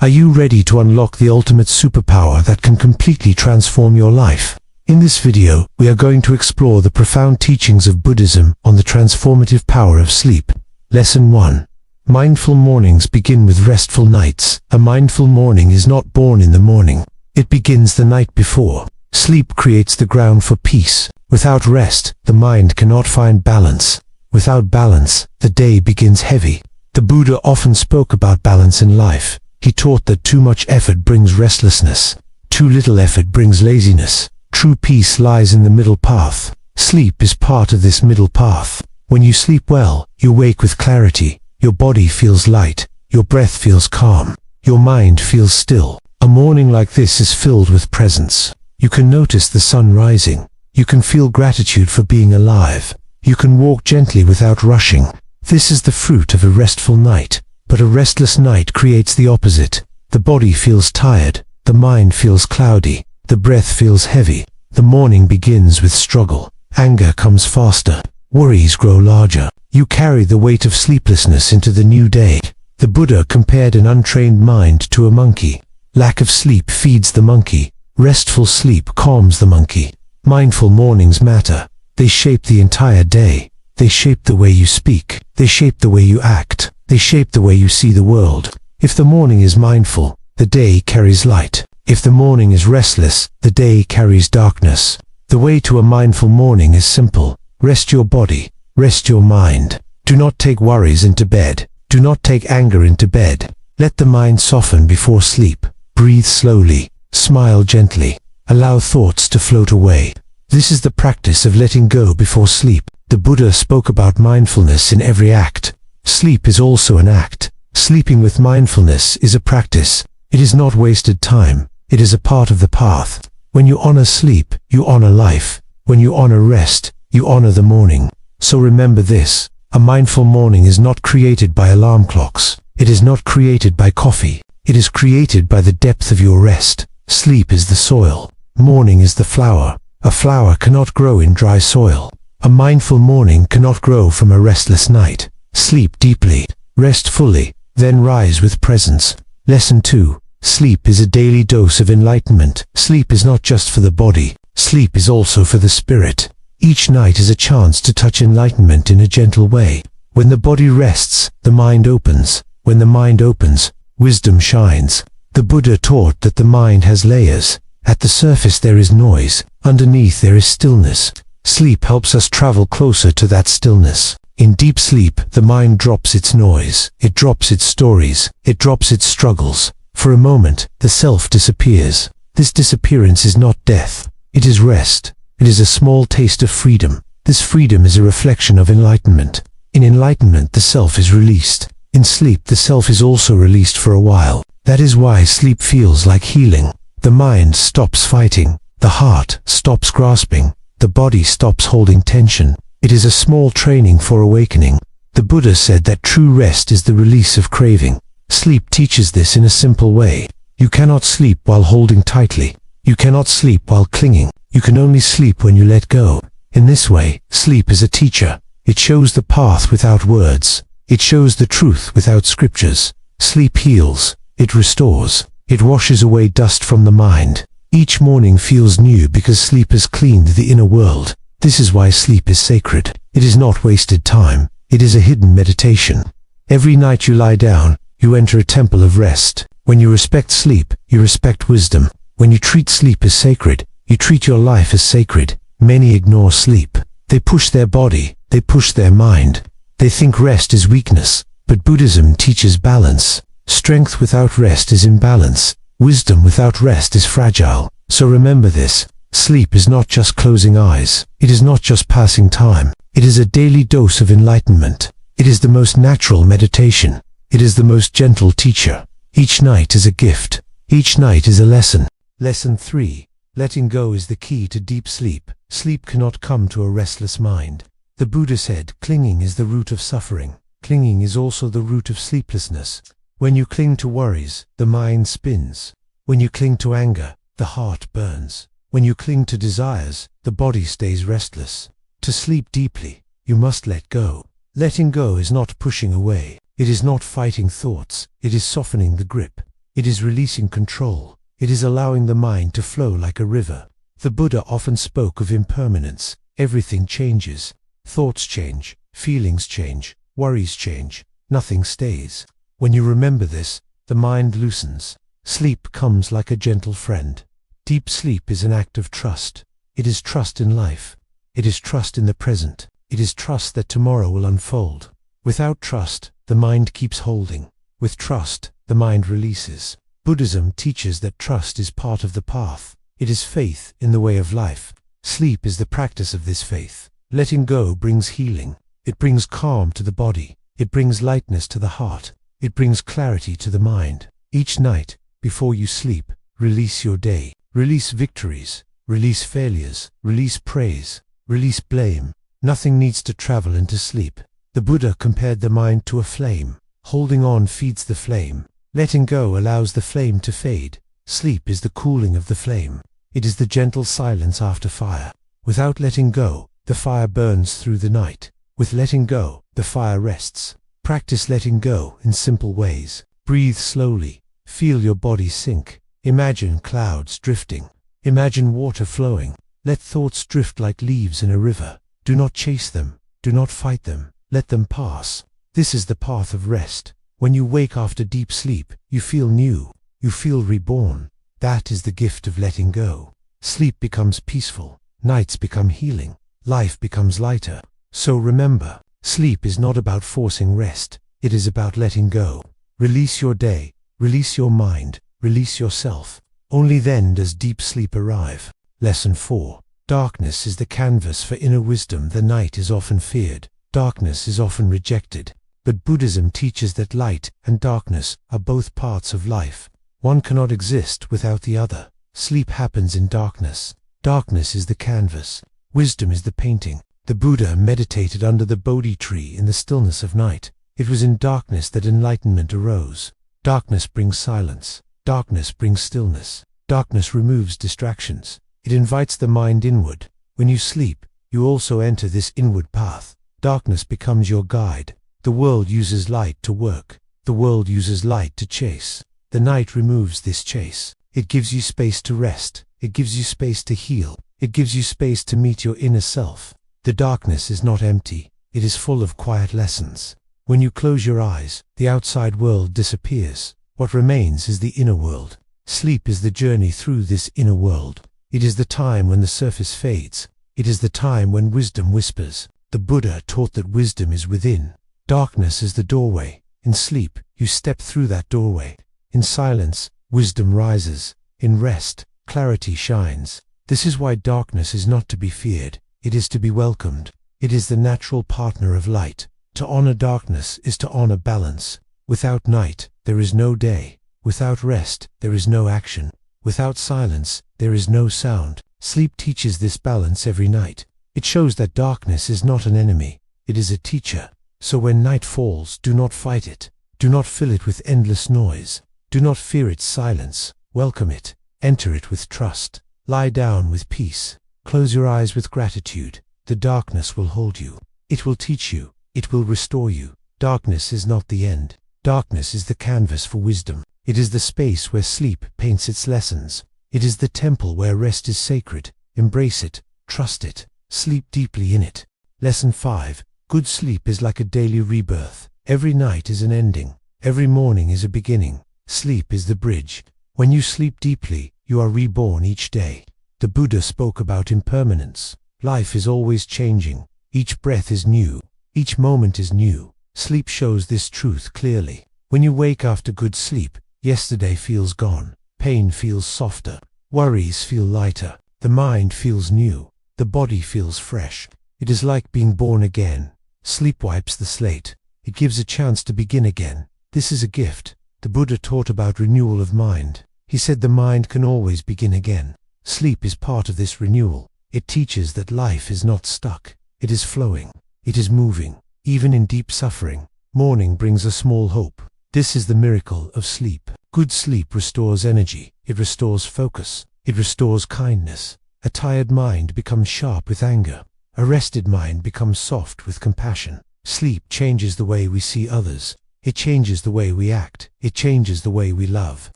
Are you ready to unlock the ultimate superpower that can completely transform your life? In this video, we are going to explore the profound teachings of Buddhism on the transformative power of sleep. Lesson 1. Mindful mornings begin with restful nights. A mindful morning is not born in the morning. It begins the night before. Sleep creates the ground for peace. Without rest, the mind cannot find balance. Without balance, the day begins heavy. The Buddha often spoke about balance in life. He taught that too much effort brings restlessness. Too little effort brings laziness. True peace lies in the middle path. Sleep is part of this middle path. When you sleep well, you wake with clarity. Your body feels light. Your breath feels calm. Your mind feels still. A morning like this is filled with presence. You can notice the sun rising. You can feel gratitude for being alive. You can walk gently without rushing. This is the fruit of a restful night. But a restless night creates the opposite. The body feels tired. The mind feels cloudy. The breath feels heavy. The morning begins with struggle. Anger comes faster. Worries grow larger. You carry the weight of sleeplessness into the new day. The Buddha compared an untrained mind to a monkey. Lack of sleep feeds the monkey. Restful sleep calms the monkey. Mindful mornings matter. They shape the entire day. They shape the way you speak. They shape the way you act. They shape the way you see the world. If the morning is mindful, the day carries light. If the morning is restless, the day carries darkness. The way to a mindful morning is simple. Rest your body. Rest your mind. Do not take worries into bed. Do not take anger into bed. Let the mind soften before sleep. Breathe slowly. Smile gently. Allow thoughts to float away. This is the practice of letting go before sleep. The Buddha spoke about mindfulness in every act. Sleep is also an act. Sleeping with mindfulness is a practice. It is not wasted time. It is a part of the path. When you honor sleep, you honor life. When you honor rest, you honor the morning. So remember this. A mindful morning is not created by alarm clocks. It is not created by coffee. It is created by the depth of your rest. Sleep is the soil. Morning is the flower. A flower cannot grow in dry soil. A mindful morning cannot grow from a restless night. Sleep deeply, rest fully, then rise with presence. Lesson 2. Sleep is a daily dose of enlightenment. Sleep is not just for the body. Sleep is also for the spirit. Each night is a chance to touch enlightenment in a gentle way. When the body rests, the mind opens. When the mind opens, wisdom shines. The Buddha taught that the mind has layers. At the surface there is noise. Underneath there is stillness. Sleep helps us travel closer to that stillness. In deep sleep, the mind drops its noise. It drops its stories. It drops its struggles. For a moment, the self disappears. This disappearance is not death. It is rest. It is a small taste of freedom. This freedom is a reflection of enlightenment. In enlightenment, the self is released. In sleep, the self is also released for a while. That is why sleep feels like healing. The mind stops fighting. The heart stops grasping. The body stops holding tension. It is a small training for awakening. The Buddha said that true rest is the release of craving. Sleep teaches this in a simple way. You cannot sleep while holding tightly. You cannot sleep while clinging. You can only sleep when you let go. In this way, sleep is a teacher. It shows the path without words. It shows the truth without scriptures. Sleep heals. It restores. It washes away dust from the mind. Each morning feels new because sleep has cleaned the inner world. This is why sleep is sacred. It is not wasted time. It is a hidden meditation. Every night you lie down, you enter a temple of rest. When you respect sleep, you respect wisdom. When you treat sleep as sacred, you treat your life as sacred. Many ignore sleep. They push their body. They push their mind. They think rest is weakness. But Buddhism teaches balance. Strength without rest is imbalance. Wisdom without rest is fragile. So remember this. Sleep is not just closing eyes. It is not just passing time. It is a daily dose of enlightenment. It is the most natural meditation. It is the most gentle teacher. Each night is a gift. Each night is a lesson. Lesson 3. Letting go is the key to deep sleep. Sleep cannot come to a restless mind. The Buddha said, clinging is the root of suffering. Clinging is also the root of sleeplessness. When you cling to worries, the mind spins. When you cling to anger, the heart burns. When you cling to desires, the body stays restless. To sleep deeply, you must let go. Letting go is not pushing away. It is not fighting thoughts. It is softening the grip. It is releasing control. It is allowing the mind to flow like a river. The Buddha often spoke of impermanence. Everything changes. Thoughts change, feelings change, worries change. Nothing stays. When you remember this, the mind loosens. Sleep comes like a gentle friend. Deep sleep is an act of trust. It is trust in life. It is trust in the present. It is trust that tomorrow will unfold. Without trust, the mind keeps holding. With trust, the mind releases. Buddhism teaches that trust is part of the path. It is faith in the way of life. Sleep is the practice of this faith. Letting go brings healing. It brings calm to the body. It brings lightness to the heart. It brings clarity to the mind. Each night, before you sleep, release your day. Release victories. Release failures. Release praise. Release blame. Nothing needs to travel into sleep. The Buddha compared the mind to a flame. Holding on feeds the flame. Letting go allows the flame to fade. Sleep is the cooling of the flame. It is the gentle silence after fire. Without letting go, the fire burns through the night. With letting go, the fire rests. Practice letting go in simple ways. Breathe slowly. Feel your body sink. Imagine clouds drifting. Imagine water flowing. Let thoughts drift like leaves in a river. Do not chase them. Do not fight them. Let them pass. This is the path of rest. When you wake after deep sleep, you feel new. You feel reborn. That is the gift of letting go. Sleep becomes peaceful. Nights become healing. Life becomes lighter. So remember, sleep is not about forcing rest. It is about letting go. Release your day. Release your mind. Release yourself. Only then does deep sleep arrive. Lesson 4. Darkness is the canvas for inner wisdom. The night is often feared. Darkness is often rejected. But Buddhism teaches that light and darkness are both parts of life. One cannot exist without the other. Sleep happens in darkness. Darkness is the canvas. Wisdom is the painting. The Buddha meditated under the Bodhi tree in the stillness of night. It was in darkness that enlightenment arose. Darkness brings silence. Darkness brings stillness. Darkness removes distractions. It invites the mind inward. When you sleep, you also enter this inward path. Darkness becomes your guide. The world uses light to work. The world uses light to chase. The night removes this chase. It gives you space to rest. It gives you space to heal. It gives you space to meet your inner self. The darkness is not empty. It is full of quiet lessons. When you close your eyes, the outside world disappears. What remains is the inner world. Sleep is the journey through this inner world. It is the time when the surface fades. It is the time when wisdom whispers. The Buddha taught that wisdom is within. Darkness is the doorway. In sleep, you step through that doorway. In silence, wisdom rises. In rest, clarity shines. This is why darkness is not to be feared. It is to be welcomed. It is the natural partner of light. To honor darkness is to honor balance. Without night, there is no day. Without rest, there is no action. Without silence, there is no sound. Sleep teaches this balance every night. It shows that darkness is not an enemy. It is a teacher. So when night falls, do not fight it. Do not fill it with endless noise. Do not fear its silence. Welcome it. Enter it with trust. Lie down with peace. Close your eyes with gratitude. The darkness will hold you. It will teach you. It will restore you. Darkness is not the end. Darkness is the canvas for wisdom. It is the space where sleep paints its lessons. It is the temple where rest is sacred. Embrace it. Trust it. Sleep deeply in it. Lesson 5. Good sleep is like a daily rebirth. Every night is an ending. Every morning is a beginning. Sleep is the bridge. When you sleep deeply, you are reborn each day. The Buddha spoke about impermanence. Life is always changing. Each breath is new. Each moment is new. Sleep shows this truth clearly. When you wake after good sleep, yesterday feels gone. Pain feels softer. Worries feel lighter. The mind feels new. The body feels fresh. It is like being born again. Sleep wipes the slate. It gives a chance to begin again. This is a gift. The Buddha taught about renewal of mind. He said the mind can always begin again. Sleep is part of this renewal. It teaches that life is not stuck. It is flowing. It is moving. Even in deep suffering, morning brings a small hope. This is the miracle of sleep. Good sleep restores energy. It restores focus. It restores kindness. A tired mind becomes sharp with anger. A rested mind becomes soft with compassion. Sleep changes the way we see others. It changes the way we act. It changes the way we love.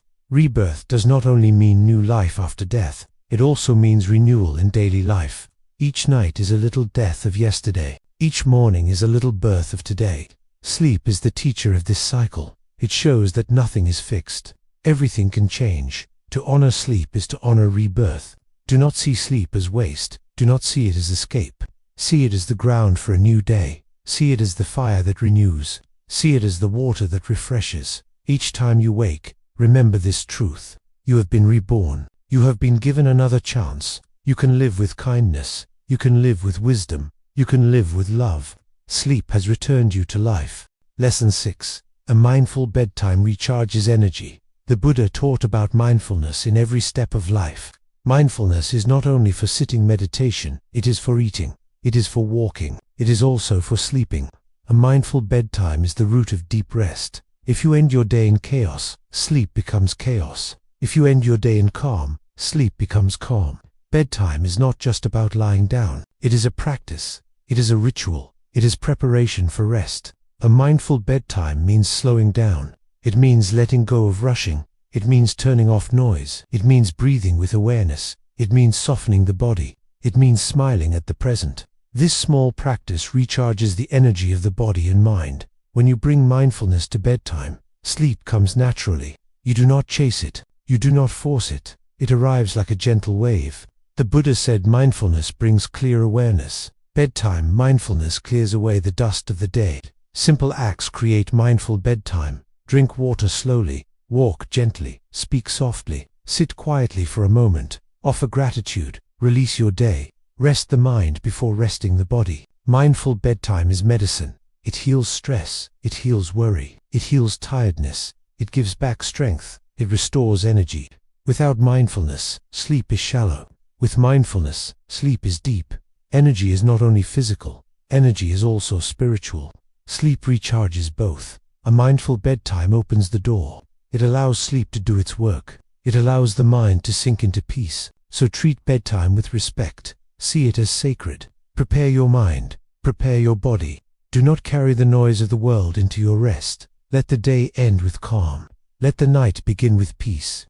Rebirth does not only mean new life after death, it also means renewal in daily life. Each night is a little death of yesterday. Each morning is a little birth of today. Sleep is the teacher of this cycle. It shows that nothing is fixed. Everything can change. To honor sleep is to honor rebirth. Do not see sleep as waste. Do not see it as escape. See it as the ground for a new day. See it as the fire that renews. See it as the water that refreshes. Each time you wake, remember this truth. You have been reborn. You have been given another chance. You can live with kindness. You can live with wisdom. You can live with love. Sleep has returned you to life. Lesson 6. A mindful bedtime recharges energy. The Buddha taught about mindfulness in every step of life. Mindfulness is not only for sitting meditation, it is for eating. It is for walking. It is also for sleeping. A mindful bedtime is the root of deep rest. If you end your day in chaos, sleep becomes chaos. If you end your day in calm, sleep becomes calm. Bedtime is not just about lying down. It is a practice. It is a ritual. It is preparation for rest. A mindful bedtime means slowing down. It means letting go of rushing. It means turning off noise. It means breathing with awareness. It means softening the body. It means smiling at the present. This small practice recharges the energy of the body and mind. When you bring mindfulness to bedtime, sleep comes naturally. You do not chase it. You do not force it. It arrives like a gentle wave. The Buddha said mindfulness brings clear awareness. Bedtime mindfulness clears away the dust of the day. Simple acts create mindful bedtime. Drink water slowly. Walk gently. Speak softly. Sit quietly for a moment. Offer gratitude. Release your day. Rest the mind before resting the body. Mindful bedtime is medicine. It heals stress. It heals worry. It heals tiredness. It gives back strength. It restores energy. Without mindfulness, sleep is shallow. With mindfulness, sleep is deep. Energy is not only physical, energy is also spiritual. Sleep recharges both. A mindful bedtime opens the door. It allows sleep to do its work. It allows the mind to sink into peace. So treat bedtime with respect. See it as sacred. Prepare your mind. Prepare your body. Do not carry the noise of the world into your rest. Let the day end with calm. Let the night begin with peace.